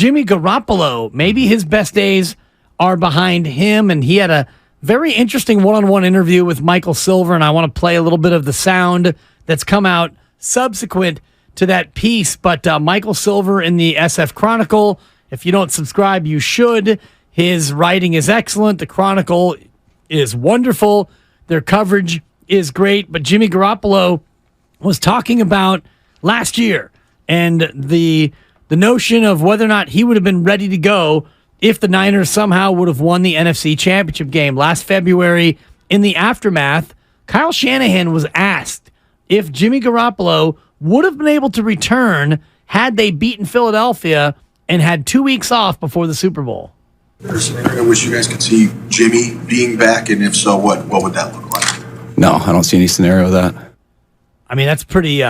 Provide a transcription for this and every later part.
Jimmy Garoppolo, maybe his best days are behind him, and he had a very interesting one-on-one interview with Michael Silver, and I want to play a little bit of the sound that's come out subsequent to that piece. But Michael Silver in the SF Chronicle, if you don't subscribe, you should. His writing is excellent. The Chronicle is wonderful. Their coverage is great. But Jimmy Garoppolo was talking about last year and the notion of whether or not he would have been ready to go if the Niners somehow would have won the NFC Championship game. Last February, in the aftermath, Kyle Shanahan was asked if Jimmy Garoppolo would have been able to return had they beaten Philadelphia and had 2 weeks off before the Super Bowl. Is there a scenario in which you guys could see Jimmy being back, and if so, what would that look like? No, I don't see any scenario of that. I mean, that's pretty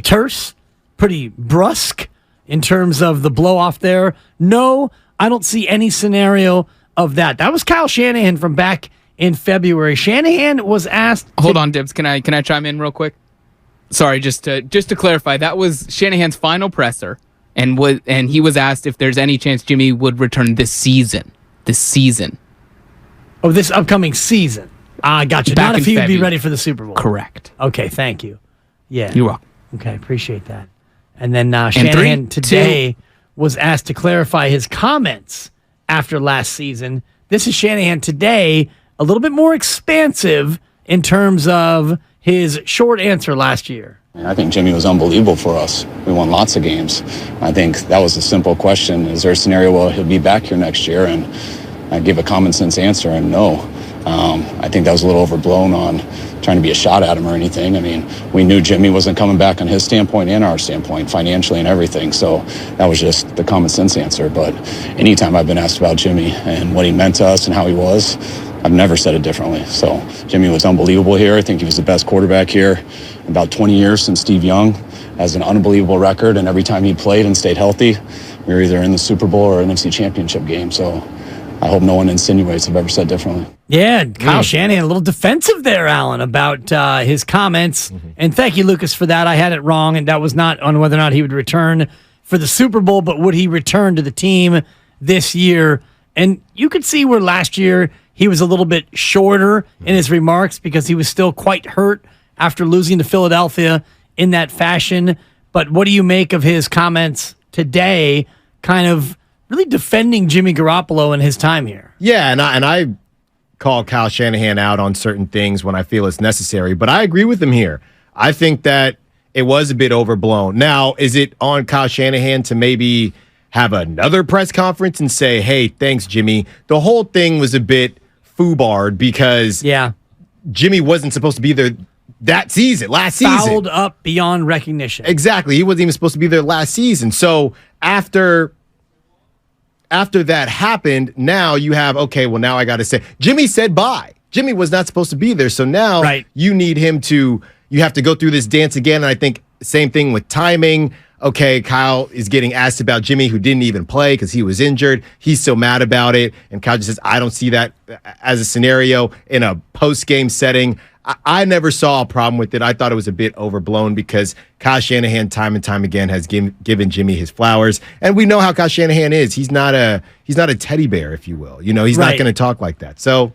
terse, pretty brusque in terms of the blow-off there. No, I don't see any scenario of that. That was Kyle Shanahan from back in February. Shanahan was asked... Hold on, Dibs. Can I chime in real quick? Sorry, just to clarify, that was Shanahan's final presser, and he was asked if there's any chance Jimmy would return this season. Oh, this upcoming season. I gotcha. Back Not if in he would be February. ready for the Super Bowl. Correct. Okay, thank you. Yeah. You're welcome. Okay, appreciate that. And then Shanahan today was asked to clarify his comments after last season. This is Shanahan today, a little bit more expansive in terms of his short answer last year. I think Jimmy was unbelievable for us. We won lots of games. I think that was a simple question. Is there a scenario where he'll be back here next year? And I gave a common sense answer, and no. I think that was a little overblown on trying to be a shot at him or anything. I mean, we knew Jimmy wasn't coming back on his standpoint and our standpoint, financially and everything. So that was just the common sense answer. But anytime I've been asked about Jimmy and what he meant to us and how he was, I've never said it differently. So Jimmy was unbelievable here. I think he was the best quarterback here in about 20 years since Steve Young. Has an unbelievable record, and every time he played and stayed healthy, we were either in the Super Bowl or NFC Championship game. So I hope no one insinuates I've ever said differently. Yeah, Kyle Shanahan, a little defensive there, Allen, about his comments. Mm-hmm. And thank you, Lucas, for that. I had it wrong, and that was not on whether or not he would return for the Super Bowl, but would he return to the team this year? And you could see where last year he was a little bit shorter in his remarks because he was still quite hurt after losing to Philadelphia in that fashion. But what do you make of his comments today, kind of really defending Jimmy Garoppolo and his time here? Yeah, and I call Kyle Shanahan out on certain things when I feel it's necessary, but I agree with him here. I think that it was a bit overblown. Now, is it on Kyle Shanahan to maybe have another press conference and say, hey, thanks, Jimmy? The whole thing was a bit foobarred because Jimmy wasn't supposed to be there that season, last season. Fouled up beyond recognition. Exactly. He wasn't even supposed to be there last season. So after that happened, now you have, okay, well, now I got to say, Jimmy said bye. Jimmy was not supposed to be there. So now you need him to, you have to go through this dance again. And I think same thing with timing. Okay, Kyle is getting asked about Jimmy, who didn't even play because he was injured. He's so mad about it. And Kyle just says, I don't see that as a scenario in a post-game setting. I never saw a problem with it. I thought it was a bit overblown because Kyle Shanahan time and time again has given Jimmy his flowers. And we know how Kyle Shanahan is. He's not a teddy bear, if you will. You know, he's not going to talk like that. So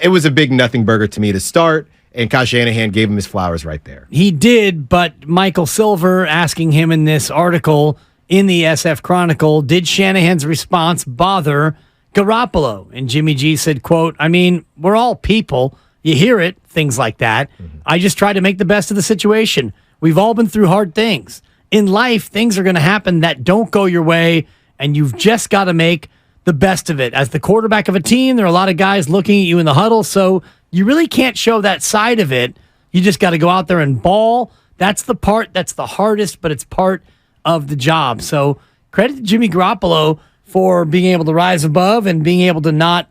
it was a big nothing burger to me to start. And Kyle Shanahan gave him his flowers right there. He did, but Michael Silver asking him in this article in the SF Chronicle, did Shanahan's response bother Garoppolo? And Jimmy G said, quote, I mean, we're all people. You hear it, things like that. Mm-hmm. I just try to make the best of the situation. We've all been through hard things. In life, things are going to happen that don't go your way, and you've just got to make the best of it. As the quarterback of a team, there are a lot of guys looking at you in the huddle, so you really can't show that side of it. You just got to go out there and ball. That's the part that's the hardest, but it's part of the job. So credit to Jimmy Garoppolo for being able to rise above and being able to not,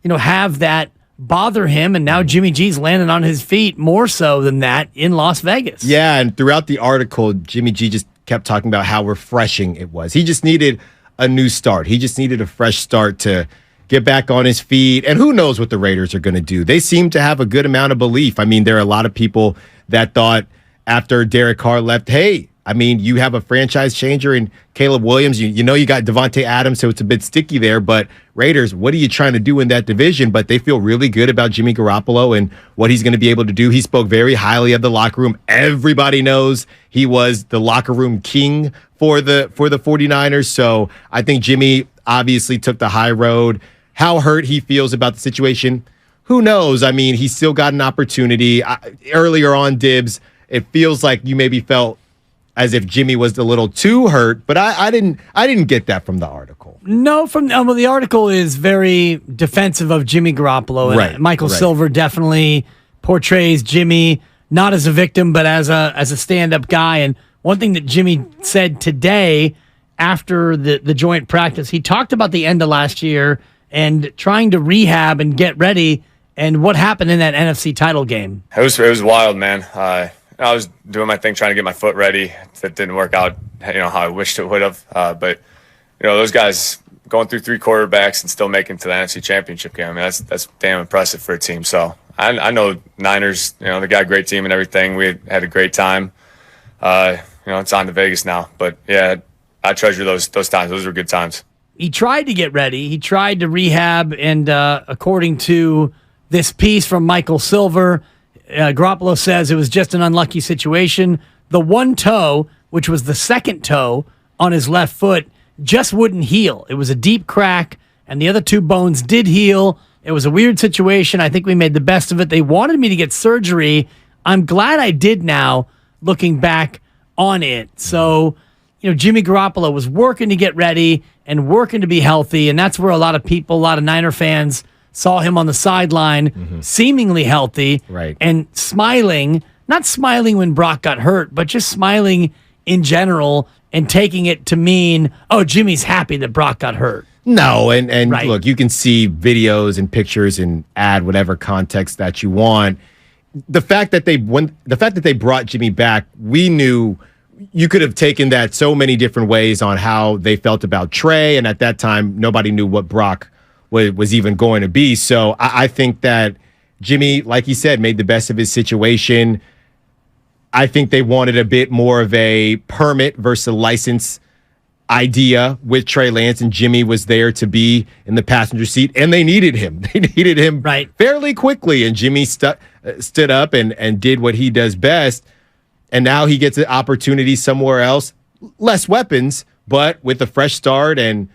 have that bother him. And now Jimmy G's landed on his feet more so than that in Las Vegas. Yeah, and throughout the article, Jimmy G just kept talking about how refreshing it was. He just needed a new start. He just needed a fresh start to get back on his feet. And who knows what the Raiders are going to do. They seem to have a good amount of belief. I mean, there are a lot of people that thought after Derek Carr left, hey, I mean, you have a franchise changer in Caleb Williams. You know you got Devontae Adams, so it's a bit sticky there. But Raiders, what are you trying to do in that division? But they feel really good about Jimmy Garoppolo and what he's going to be able to do. He spoke very highly of the locker room. Everybody knows he was the locker room king for the 49ers. So I think Jimmy obviously took the high road. How hurt he feels about the situation, who knows? I mean, he's still got an opportunity. Earlier on, Dibs, it feels like you maybe felt as if Jimmy was a little too hurt, but I didn't get that from the article. No, the article is very defensive of Jimmy Garoppolo. And right, Michael right. Silver definitely portrays Jimmy not as a victim, but as a stand-up guy. And one thing that Jimmy said today after the joint practice, he talked about the end of last year and trying to rehab and get ready and what happened in that NFC title game. It was wild, man. I was doing my thing, trying to get my foot ready. That didn't work out, how I wished it would have. But those guys going through 3 quarterbacks and still making it to the NFC Championship game. I mean, that's damn impressive for a team. So I know Niners. They got a great team and everything. We had a great time. It's on to Vegas now. But yeah, I treasure those times. Those were good times. He tried to get ready. He tried to rehab, and according to this piece from Michael Silver, Garoppolo says it was just an unlucky situation. The one toe, which was the second toe on his left foot, just wouldn't heal. It was a deep crack, and the other 2 bones did heal. It was a weird situation. I think we made the best of it. They wanted me to get surgery. I'm glad I did now, looking back on it. So, Jimmy Garoppolo was working to get ready and working to be healthy, and that's where a lot of people, a lot of Niner fans saw him on the sideline, seemingly healthy, right, and smiling, not smiling when Brock got hurt, but just smiling in general and taking it to mean, oh, Jimmy's happy that Brock got hurt. No, and Right. Look, you can see videos and pictures and add whatever context that you want. The fact that they brought Jimmy back, we knew you could have taken that so many different ways on how they felt about Trey, and at that time, nobody knew what Brock was even going to be. So I think that Jimmy, like he said, made the best of his situation. I think they wanted a bit more of a permit versus a license idea with Trey Lance, and Jimmy was there to be in the passenger seat, and they needed him. They needed him right fairly quickly, and Jimmy stood up and did what he does best. And now he gets an opportunity somewhere else, less weapons, but with a fresh start, and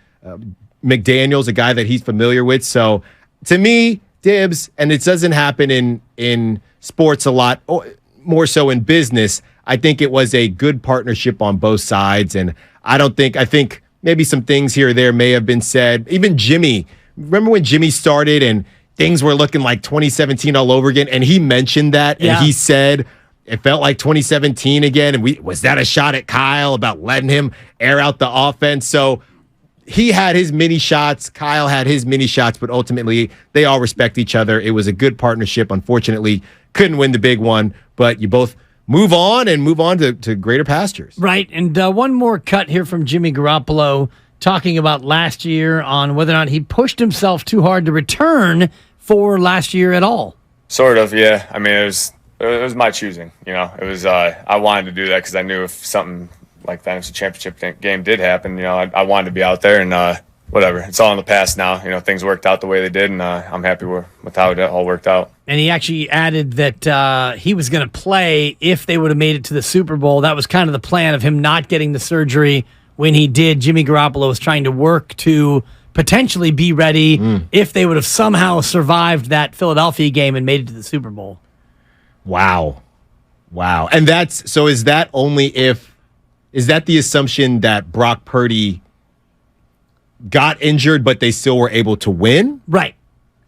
McDaniel's a guy that he's familiar with. So to me, Dibs, and it doesn't happen in sports a lot, or more so in business, I think it was a good partnership on both sides. And I think maybe some things here or there may have been said. Even Jimmy, remember when Jimmy started and things were looking like 2017 all over again? And he mentioned that, and he said it felt like 2017 again. And was that a shot at Kyle about letting him air out the offense? So he had his mini shots. Kyle had his mini shots, but ultimately they all respect each other. It was a good partnership. Unfortunately, couldn't win the big one, but you both move on to greater pastures. Right. And one more cut here from Jimmy Garoppolo talking about last year on whether or not he pushed himself too hard to return for last year at all. Sort of, yeah. I mean, it was my choosing. It was I wanted to do that because I knew if something like the NFC Championship game did happen, I wanted to be out there, and whatever. It's all in the past now. Things worked out the way they did, and I'm happy with how it all worked out. And he actually added that he was going to play if they would have made it to the Super Bowl. That was kind of the plan of him not getting the surgery when he did. Jimmy Garoppolo was trying to work to potentially be ready if they would have somehow survived that Philadelphia game and made it to the Super Bowl. Wow. And is that the assumption that Brock Purdy got injured, but they still were able to win? Right.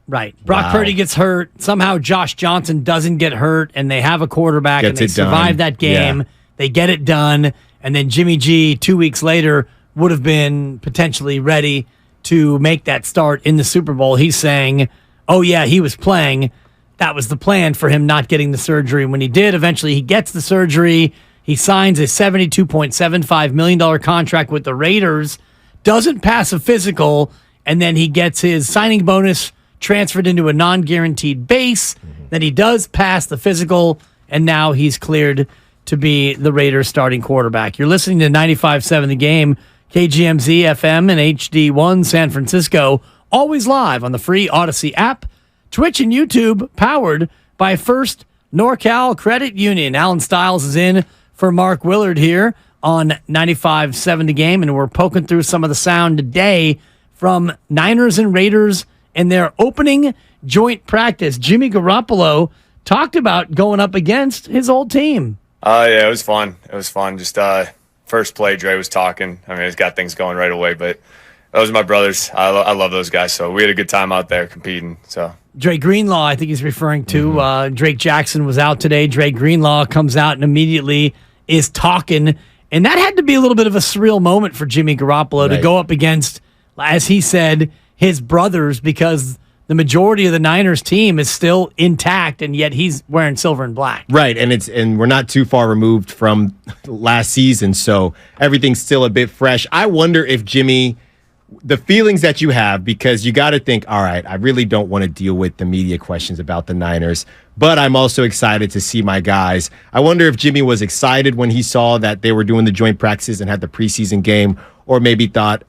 Brock Purdy gets hurt. Somehow Josh Johnson doesn't get hurt, and they have a quarterback, and they survive that game. Yeah. They get it done, and then Jimmy G 2 weeks later would have been potentially ready to make that start in the Super Bowl. He's saying, oh, yeah, he was playing. That was the plan for him not getting the surgery. When he did, eventually he gets the surgery. He signs a $72.75 million contract with the Raiders, doesn't pass a physical, and then he gets his signing bonus transferred into a non-guaranteed base. Then he does pass the physical, and now he's cleared to be the Raiders starting quarterback. You're listening to 95.7 The Game, KGMZ FM and HD1 San Francisco, always live on the free Odyssey app, Twitch and YouTube, powered by First NorCal Credit Union. Alan Stiles is in for Mark Willard here on 95.7 The Game, and we're poking through some of the sound today from Niners and Raiders in their opening joint practice. Jimmy Garoppolo talked about going up against his old team. Yeah, it was fun. It was fun. Just first play, Dre was talking. I mean, he's got things going right away, but those are my brothers. I love those guys. So we had a good time out there competing. So Dre Greenlaw, I think he's referring to. Drake Jackson was out today. Dre Greenlaw comes out and immediately is talking. And that had to be a little bit of a surreal moment for Jimmy Garoppolo to go up against, as he said, his brothers, because the majority of the Niners team is still intact, and yet he's wearing silver and black. Right, and we're not too far removed from last season, so everything's still a bit fresh. I wonder if Jimmy, the feelings that you have, because you got to think, all right, I really don't want to deal with the media questions about the Niners, but I'm also excited to see my guys. I wonder if Jimmy was excited when he saw that they were doing the joint practices and had the preseason game, or maybe thought,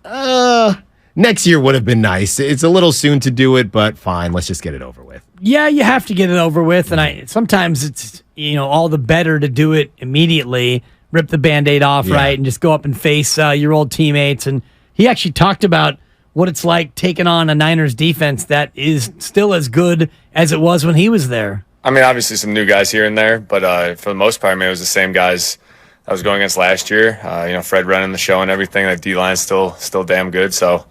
next year would have been nice. It's a little soon to do it, but fine, let's just get it over with. Yeah, you have to get it over with, and sometimes it's all the better to do it immediately, rip the Band-Aid off, right, and just go up and face your old teammates. And he actually talked about what it's like taking on a Niners defense that is still as good as it was when he was there. I mean, obviously some new guys here and there, but for the most part, I mean, it was the same guys I was going against last year. Fred running the show and everything. That D-line's still damn good, so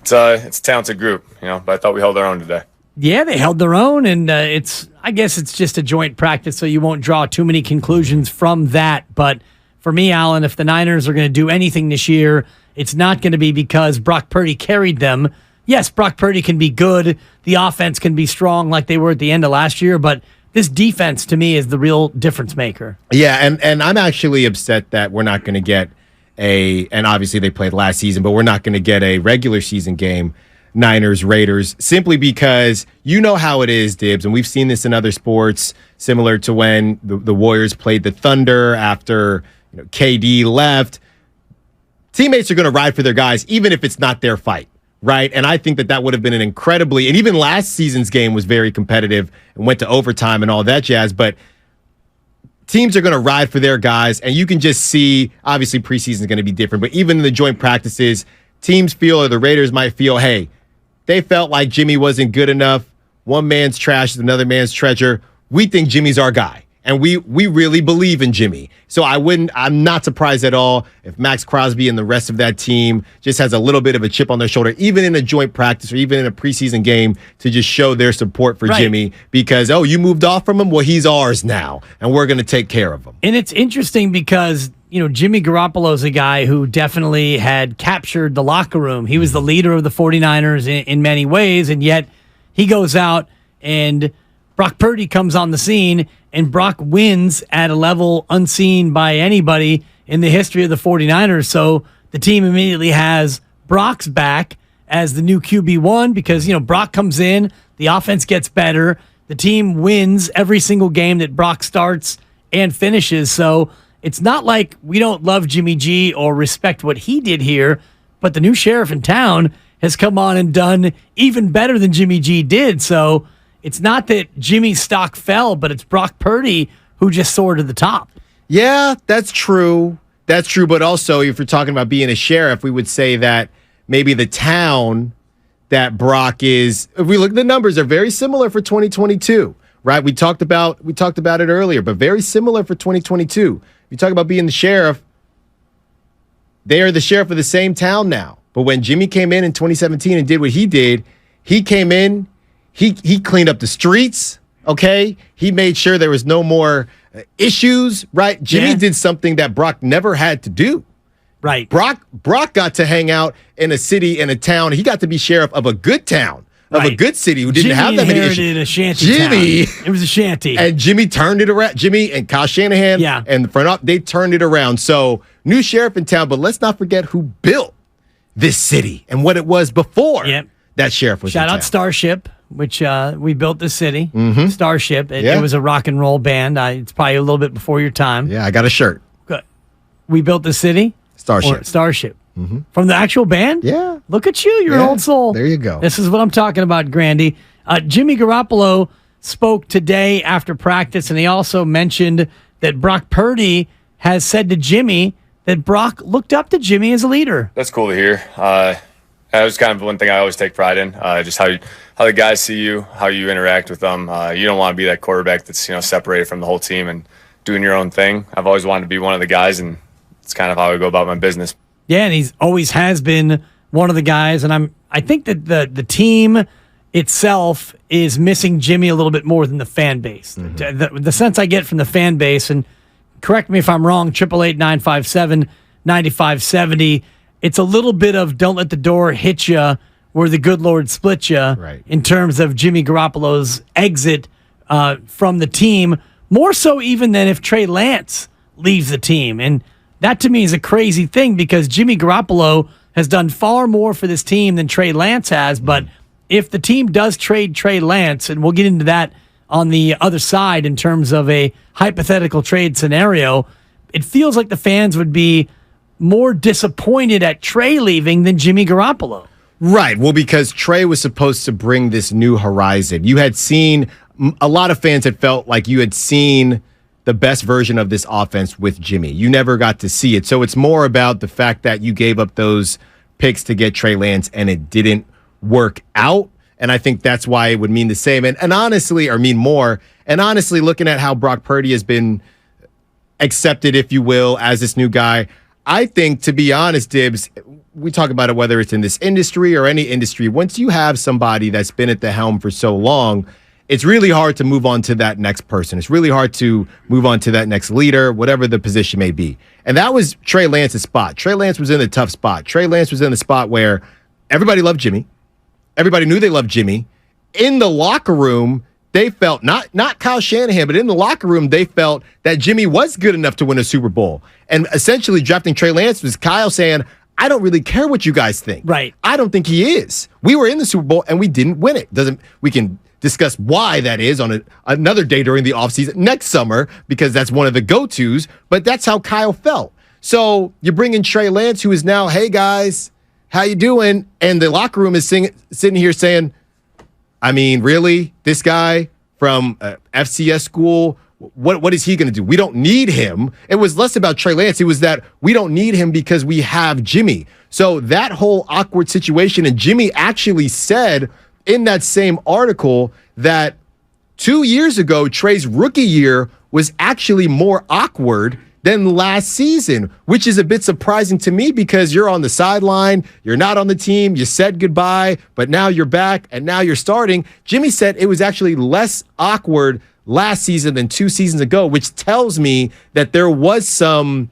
it's a talented group, but I thought we held our own today. Yeah, they held their own, and I guess it's just a joint practice, so you won't draw too many conclusions from that. But for me, Alan, if the Niners are going to do anything this year, it's not going to be because Brock Purdy carried them. Yes, Brock Purdy can be good. The offense can be strong like they were at the end of last year, but this defense, to me, is the real difference maker. Yeah, and I'm actually upset that we're not going to get and obviously they played last season, but we're not going to get a regular season game, Niners, Raiders, simply because you know how it is, Dibs, and we've seen this in other sports, similar to when the Warriors played the Thunder after KD left. Teammates are going to ride for their guys, even if it's not their fight, right? And I think that would have been and even last season's game was very competitive and went to overtime and all that jazz, but teams are going to ride for their guys, and you can just see, obviously preseason is going to be different, but even in the joint practices, teams feel, or the Raiders might feel, hey, they felt like Jimmy wasn't good enough. One man's trash is another man's treasure. We think Jimmy's our guy, and we really believe in Jimmy. So I'm not surprised at all if Max Crosby and the rest of that team just has a little bit of a chip on their shoulder, even in a joint practice or even in a preseason game, to just show their support for Jimmy because, you moved off from him? Well, he's ours now, and we're going to take care of him. And it's interesting because, Jimmy Garoppolo is a guy who definitely had captured the locker room. He was the leader of the 49ers in many ways, and yet he goes out and Brock Purdy comes on the scene, and Brock wins at a level unseen by anybody in the history of the 49ers. So the team immediately has Brock's back as the new QB1 because, Brock comes in, the offense gets better, the team wins every single game that Brock starts and finishes. So it's not like we don't love Jimmy G or respect what he did here, but the new sheriff in town has come on and done even better than Jimmy G did. So it's not that Jimmy's stock fell, but it's Brock Purdy who just soared to the top. Yeah, that's true. That's true. But also, if you're talking about being a sheriff, we would say that maybe the town that Brock is, if we look, the numbers are very similar for 2022, right? We talked about it earlier, but very similar for 2022. You talk about being the sheriff, they are the sheriff of the same town now. But when Jimmy came in 2017 and did what he did, he came in, he cleaned up the streets, okay? He made sure there was no more issues, right? Jimmy did something that Brock never had to do. Right. Brock got to hang out in a city, in a town. He got to be sheriff of a good town, of a good city who didn't have that many issues. Jimmy inherited a shanty town. It was a shanty. And Jimmy turned it around. Jimmy and Kyle Shanahan and the front office, they turned it around. So, new sheriff in town, but let's not forget who built this city and what it was before that sheriff was in town. Shout out Starship. which we built the city, Mm-hmm. Starship. It was a rock and roll band. It's probably a little bit before your time. Yeah, I got a shirt. Good. We built the city. Starship. Starship. From the actual band? Yeah. Look at you. You're an Yeah, old soul. there you go. This is what I'm talking about, Grandy. Jimmy Garoppolo spoke today after practice, and he also mentioned that Brock Purdy has said to Jimmy that Brock looked up to Jimmy as a leader. That's cool to hear. That was kind of one thing I always take pride in, just how the guys see you, how you interact with them. You don't want to be that quarterback that's separated from the whole team and doing your own thing. I've always wanted to be one of the guys, and it's kind of how I go about my business. Yeah, and he's always has been one of the guys, and I think that the team itself is missing Jimmy a little bit more than the fan base. The sense I get from the fan base, and correct me if I'm wrong, 888-957-9570, it's a little bit of don't let the door hit you where the good Lord split you in terms of Jimmy Garoppolo's exit from the team, more so even than if Trey Lance leaves the team. And that to me is a crazy thing because Jimmy Garoppolo has done far more for this team than Trey Lance has. But if the team does trade Trey Lance, and we'll get into that on the other side in terms of a hypothetical trade scenario, it feels like the fans would be more disappointed at Trey leaving than Jimmy Garoppolo. Right. Well, because Trey was supposed to bring this new horizon. You had seen, a lot of fans had felt like you had seen the best version of this offense with Jimmy. You never got to see it. So it's more about the fact that you gave up those picks to get Trey Lance and it didn't work out. And I think that's why it would mean the same. And honestly, or mean more. And honestly, looking at how Brock Purdy has been accepted, if you will, as this new guy, I think, to be honest, Dibs, we talk about it whether it's in this industry or any industry. Once you have somebody that's been at the helm for so long, it's really hard to move on to that next person. It's really hard to move on to that next leader, whatever the position may be. And that was Trey Lance's spot. Trey Lance was in a tough spot. Trey Lance was in a spot where everybody loved Jimmy. Everybody knew they loved Jimmy. In the locker room, they felt, not Kyle Shanahan, but in the locker room, they felt that Jimmy was good enough to win a Super Bowl. And essentially drafting Trey Lance was Kyle saying, I don't really care what you guys think. Right. I don't think he is. We were in the Super Bowl and we didn't win it. We can discuss why that is on another day during the offseason next summer, because that's one of the go-tos, but that's how Kyle felt. So you bring in Trey Lance, who is now, hey guys, how you doing? And the locker room is sitting here saying, I mean, really? This guy from FCS school, what is he going to do? We don't need him. It was less about Trey Lance. It was that we don't need him because we have Jimmy. So that whole awkward situation, and Jimmy actually said in that same article that 2 years ago, Trey's rookie year was actually more awkward than last season, which is a bit surprising to me because you're on the sideline, you're not on the team, you said goodbye, but now you're back and now you're starting. Jimmy said it was actually less awkward last season than 2 seasons ago, which tells me that there was some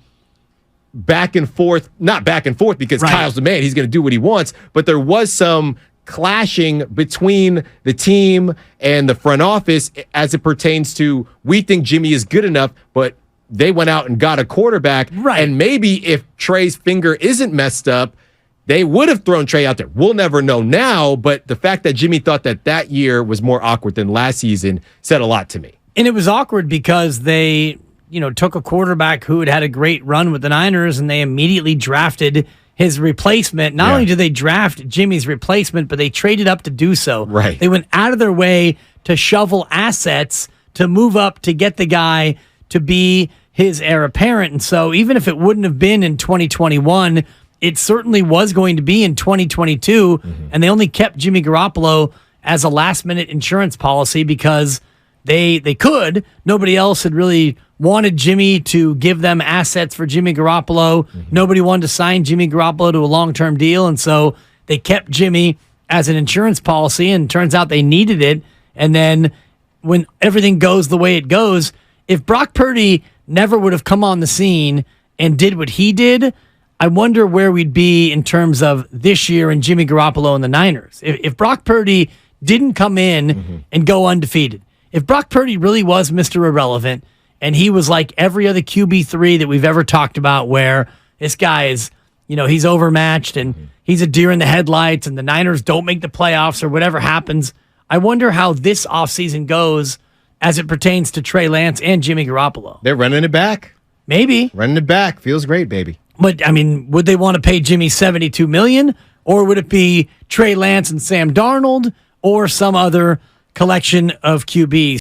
back and forth, not back and forth because Kyle's the man, he's going to do what he wants, but there was some clashing between the team and the front office as it pertains to, we think Jimmy is good enough, but they went out and got a quarterback. Right. And maybe if Trey's finger isn't messed up, they would have thrown Trey out there. We'll never know now, but the fact that Jimmy thought that year was more awkward than last season said a lot to me. And it was awkward because they, took a quarterback who had a great run with the Niners and they immediately drafted his replacement. Not only did they draft Jimmy's replacement, but they traded up to do so. Right. They went out of their way to shovel assets to move up to get the guy to be his heir apparent. And so even if it wouldn't have been in 2021, it certainly was going to be in 2022. And they only kept Jimmy Garoppolo as a last-minute insurance policy because they could. Nobody else had really wanted Jimmy to give them assets for Jimmy Garoppolo. Nobody wanted to sign Jimmy Garoppolo to a long-term deal, and so they kept Jimmy as an insurance policy, and it turns out they needed it. And then when everything goes the way it goes, if Brock Purdy never would have come on the scene and did what he did, I wonder where we'd be in terms of this year and Jimmy Garoppolo and the Niners. If Brock Purdy didn't come in and go undefeated, if Brock Purdy really was Mr. Irrelevant and he was like every other QB3 that we've ever talked about where this guy is, he's overmatched and he's a deer in the headlights and the Niners don't make the playoffs or whatever happens, I wonder how this offseason goes as it pertains to Trey Lance and Jimmy Garoppolo. They're running it back. Maybe. Running it back. Feels great, baby. But, I mean, would they want to pay Jimmy $72 million? Or would it be Trey Lance and Sam Darnold or some other collection of QBs?